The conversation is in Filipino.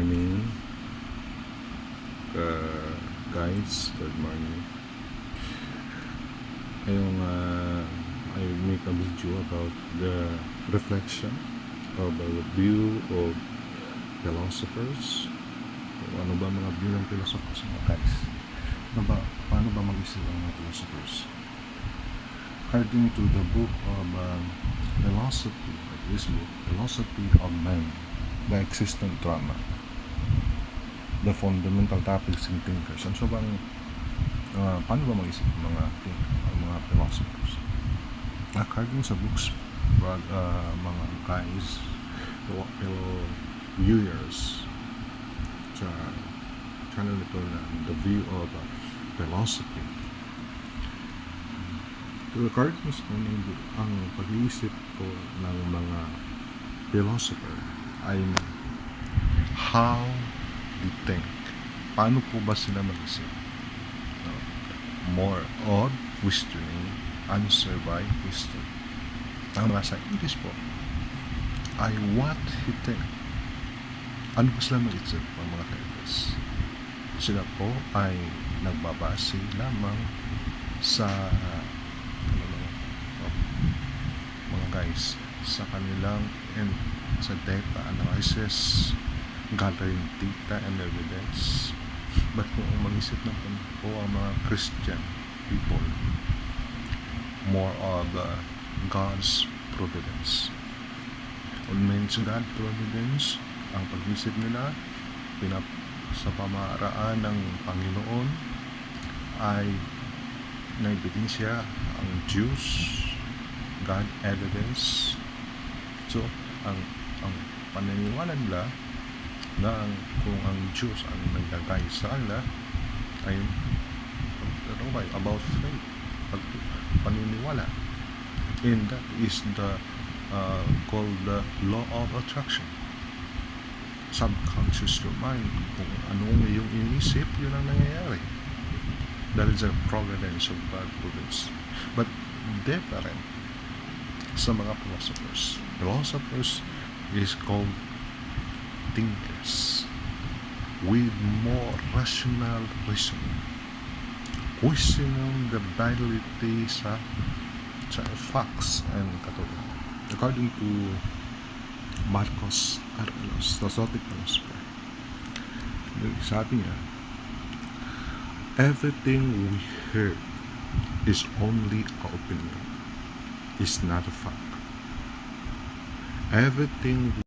morning, guys. Good morning. I make a video about the reflection of a view of philosophers. Ano ba mga view ng philosophers, mga guys? Paano ba mag-isip ang mga philosophers? According to the book of philosophy, this book, Philosophy of Man, the Existent Drama, the Fundamental Topics in Thinkers. So paano ba mag-isip ang mga philosophers? According sa books, mga guys, fellow viewers sa channel nito na The View of Philosophy. According sa ang pag-iisip ko ng mga philosopher ay how they think. Paano po ba sila mag-isip? More of questioning, answer by question. Ang mga sa English po ay what he think. Ano po sila mag-isip ang mga kaibigan? Sila po ay nagbabase lamang sa mga guys sa kanilang sa data analysis, gathering data and evidence. But kung mag-isip naman po ang mga Christian people, more of God's providence. When means God providence, ang pag-isip nila sa pamaraan ng Panginoon ay naibidensya ang Diyos, God evidence. So ang paniniwala nila na kung ang Diyos ang naggagay sa kanila ay about faith, paniniwala, and that is the called the law of attraction. Subconscious your mind, kung anong iyong inisip, yun ang nangyayari. That is a providence of God providence. But different sa mga philosophers. Philosophers is called thinkers with more rational reasoning, questioning the validity sa facts and katulad. According to Marcus Aurelius, the Stoic philosopher, sabi niya, everything we hear is only our opinion, is not a fact. Everything